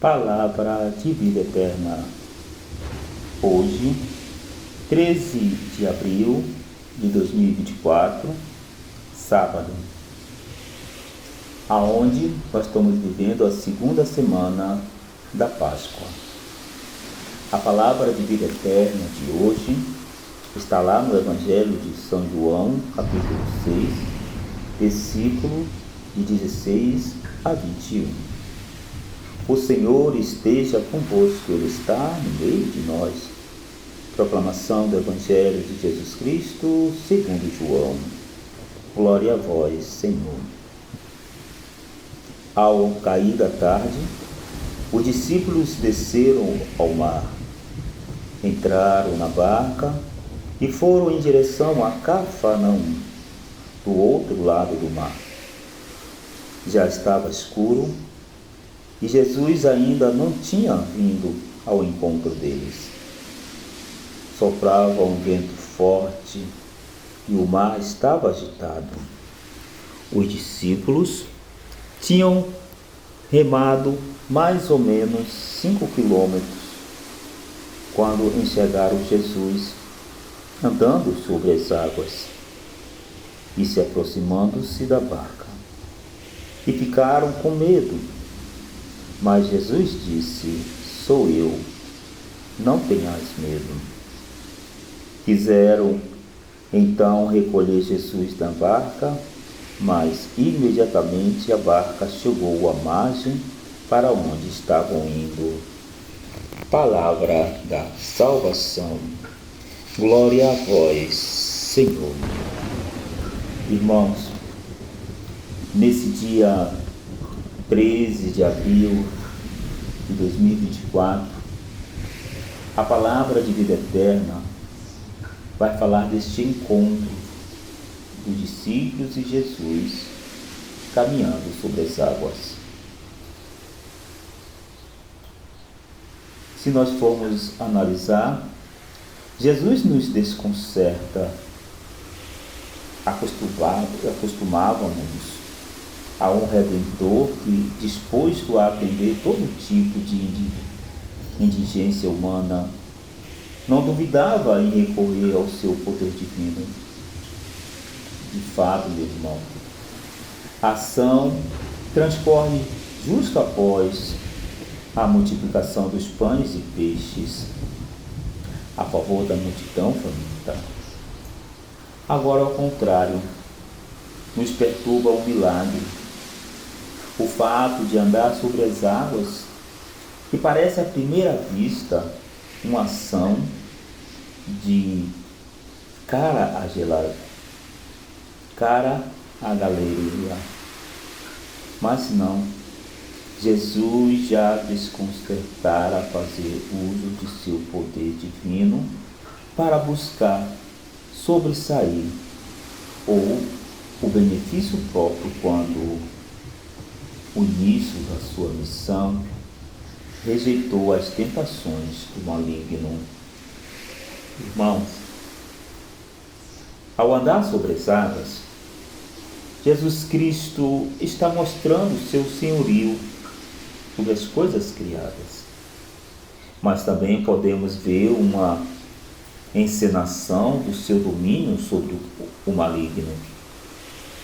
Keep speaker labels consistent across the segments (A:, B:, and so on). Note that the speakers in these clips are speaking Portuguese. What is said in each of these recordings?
A: Palavra de vida eterna. Hoje, 13 de abril de 2024, sábado, aonde nós estamos vivendo a segunda semana da Páscoa. A palavra de vida eterna de hoje está lá no Evangelho de São João, capítulo 6, versículo de 16 a 21. O Senhor esteja convosco, Ele está no meio de nós. Proclamação do Evangelho de Jesus Cristo, segundo João. Glória a vós, Senhor. Ao cair da tarde, os discípulos desceram ao mar, entraram na barca e foram em direção a Cafarnaum, do outro lado do mar. Já estava escuro e Jesus ainda não tinha vindo ao encontro deles. Soprava um vento forte e o mar estava agitado. Os discípulos tinham remado mais ou menos 5 quilômetros quando enxergaram Jesus andando sobre as águas e se aproximando-se da barca. E ficaram com medo. Mas Jesus disse: sou eu, não tenhas medo. Quiseram então recolher Jesus da barca, mas imediatamente a barca chegou à margem para onde estavam indo. Palavra da salvação. Glória a vós, Senhor. Irmãos, nesse dia 13 de abril de 2024, a palavra de vida eterna vai falar deste encontro dos discípulos e Jesus caminhando sobre as águas. Se nós formos analisar, Jesus nos desconcerta. Acostumávamos a um Redentor que, disposto a atender todo tipo de indigência humana, não duvidava em recorrer ao seu poder divino. De fato, meu irmão, a ação transcorre justo após a multiplicação dos pães e peixes a favor da multidão faminta. Agora, ao contrário, nos perturba um milagre. O fato de andar sobre as águas, que parece à primeira vista uma ação de cara à galeria. Mas não, Jesus já desconcertara a fazer uso de seu poder divino para buscar sobressair ou o benefício próprio quando o início da sua missão rejeitou as tentações do maligno. Irmãos, ao andar sobre as águas, Jesus Cristo está mostrando seu senhorio sobre as coisas criadas. Mas também podemos ver uma encenação do seu domínio sobre o maligno,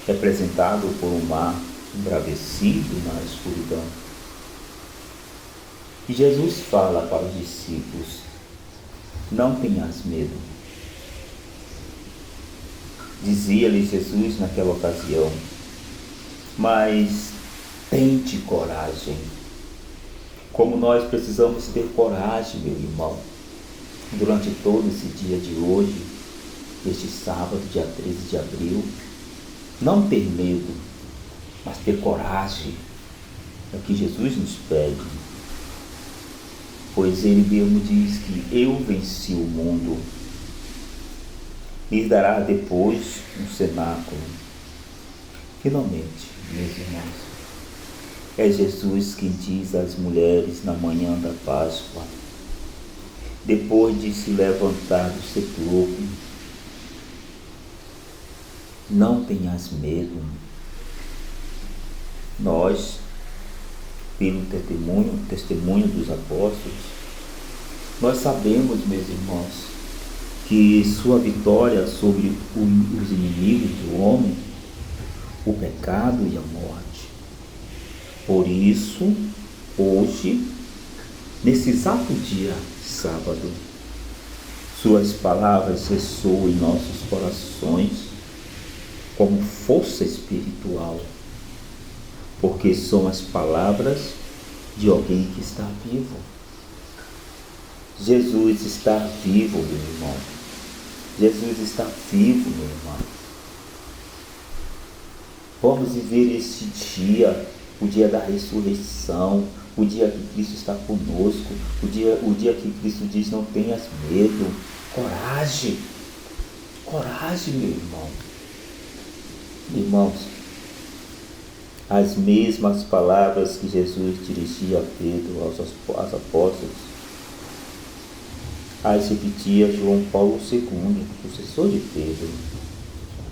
A: representado por um mar embravecido na escuridão. E Jesus fala para os discípulos: não tenhas medo. Dizia-lhe Jesus naquela ocasião: mas tente coragem. Como nós precisamos ter coragem, meu irmão, durante todo esse dia de hoje, este sábado, dia 13 de abril, não ter medo, mas ter coragem, é o que Jesus nos pede. Pois Ele mesmo diz que eu venci o mundo. Lhes dará depois um cenáculo. Finalmente, meus irmãos, é Jesus quem diz às mulheres na manhã da Páscoa, depois de se levantar do sepulcro: não tenhas medo. Nós pelo testemunho dos apóstolos, nós sabemos, meus irmãos, que sua vitória sobre os inimigos do homem, o pecado e a morte. Por isso, hoje, nesse exato dia, sábado, suas palavras ressoam em nossos corações como força espiritual, porque são as palavras de alguém que está vivo. Jesus está vivo, meu irmão. Jesus está vivo, meu irmão. Vamos viver este dia, o dia da ressurreição, o dia que Cristo está conosco, o dia que Cristo diz: não tenhas medo, coragem, coragem, meu irmão. Irmãos, as mesmas palavras que Jesus dirigia a Pedro, aos apóstolos, as repetia João Paulo II, sucessor de Pedro,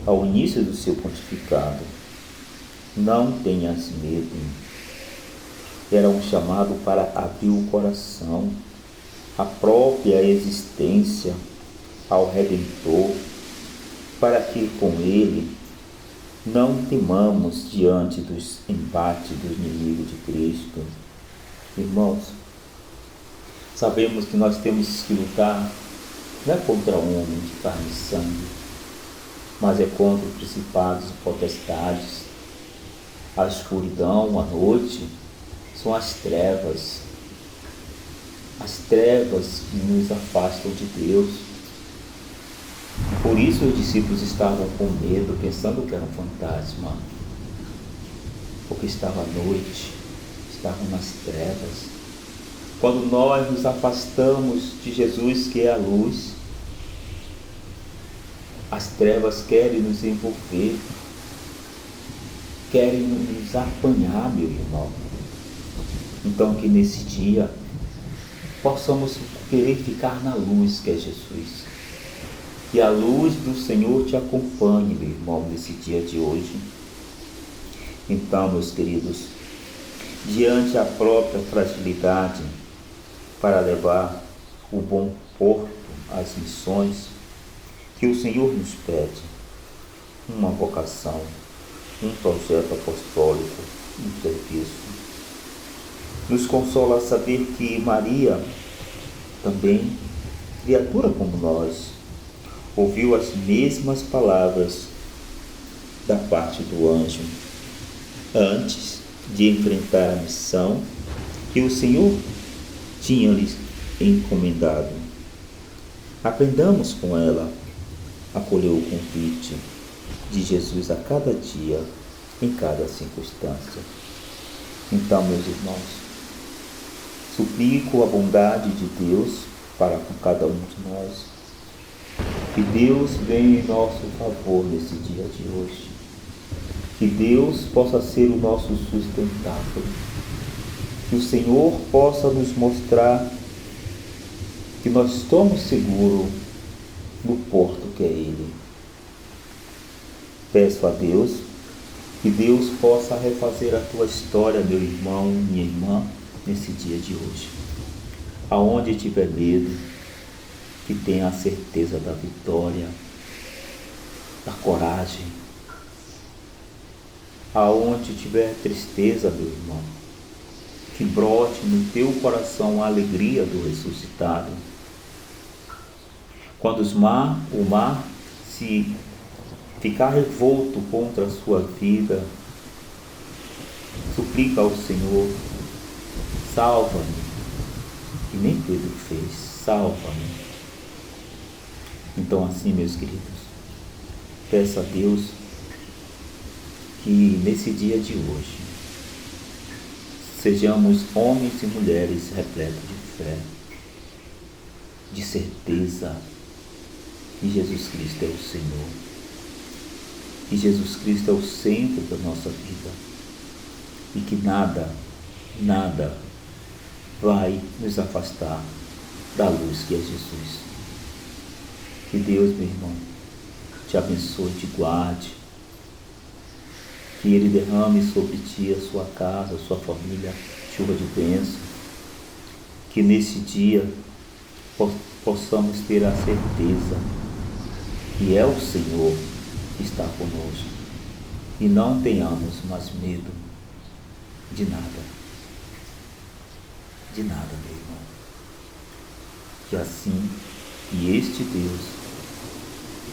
A: ao início do seu pontificado. Não tenhas medo. Era um chamado para abrir o coração, a própria existência ao Redentor, para que com Ele não temamos diante dos embates dos inimigos de Cristo. Irmãos, sabemos que nós temos que lutar não é contra um homem de carne e sangue, mas é contra os principados e potestades. A escuridão, a noite, são as trevas que nos afastam de Deus. Por isso os discípulos estavam com medo, pensando que era um fantasma, porque estava à noite, estavam nas trevas. Quando nós nos afastamos de Jesus, que é a luz, as trevas querem nos envolver, querem nos apanhar, meu irmão. Então que nesse dia possamos querer ficar na luz, que é Jesus. Que a luz do Senhor te acompanhe, meu irmão, nesse dia de hoje. Então, meus queridos, diante da própria fragilidade, para levar o bom porto às missões que o Senhor nos pede, uma vocação, um projeto apostólico, um serviço. Nos consola saber que Maria, também criatura como nós, ouviu as mesmas palavras da parte do anjo antes de enfrentar a missão que o Senhor tinha lhes encomendado. Aprendamos com ela a acolher o convite de Jesus a cada dia, em cada circunstância. Então, meus irmãos, suplico a bondade de Deus para com cada um de nós. Que Deus venha em nosso favor nesse dia de hoje. Que Deus possa ser o nosso sustentáculo. Que o Senhor possa nos mostrar que nós estamos seguros no porto que é Ele. Peço a Deus que Deus possa refazer a tua história, meu irmão, minha irmã, nesse dia de hoje. Aonde tiver medo, que tenha a certeza da vitória, da coragem. Aonde tiver tristeza, meu irmão, que brote no teu coração a alegria do ressuscitado. Quando o mar se ficar revolto contra a sua vida, suplica ao Senhor: salva-me, que nem Pedro fez, salva-me. Então assim, meus queridos, peço a Deus que nesse dia de hoje sejamos homens e mulheres repletos de fé, de certeza que Jesus Cristo é o Senhor, que Jesus Cristo é o centro da nossa vida e que nada vai nos afastar da luz que é Jesus. Que Deus, meu irmão, te abençoe, te guarde, que Ele derrame sobre ti a sua casa, a sua família, chuva de bênção, que nesse dia possamos ter a certeza que é o Senhor que está conosco e não tenhamos mais medo de nada, meu irmão. Que assim, que este Deus,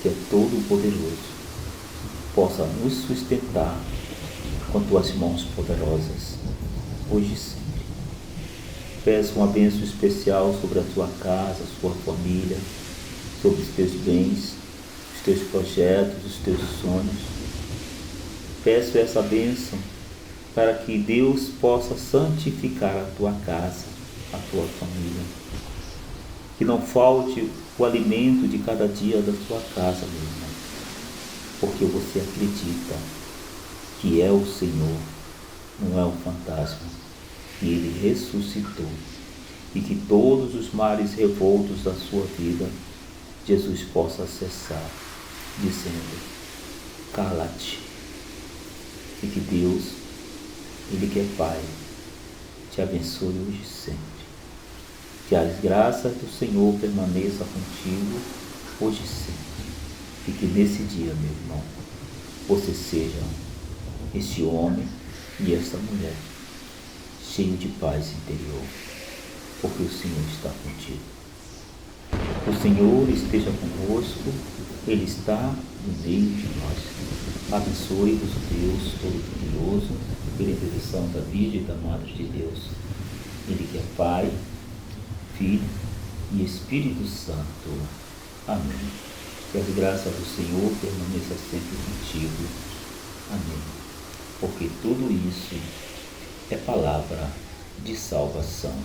A: que é todo poderoso, possa nos sustentar com tuas mãos poderosas, hoje e sempre. Peço uma bênção especial sobre a tua casa, a sua família, sobre os teus bens, os teus projetos, os teus sonhos. Peço essa bênção para que Deus possa santificar a tua casa, a tua família. Que não falte o alimento de cada dia da tua casa, meu irmão, porque você acredita que é o Senhor, não é um fantasma, que Ele ressuscitou e que todos os males revoltos da sua vida, Jesus possa cessar, dizendo: cala-te. E que Deus, Ele que é Pai, te abençoe hoje e sempre. Que as graças do Senhor permaneçam contigo hoje e sempre. E que nesse dia, meu irmão, você seja este homem e esta mulher cheio de paz interior, porque o Senhor está contigo. O Senhor esteja conosco, Ele está no meio de nós. Abençoe-vos Deus Todo-Poderoso, pela intercessão da Virgem e da Madre de Deus. Ele que é Pai, Filho e Espírito Santo. Amém. Que as graças do Senhor permaneçam sempre contigo. Amém. Porque tudo isso é palavra de salvação.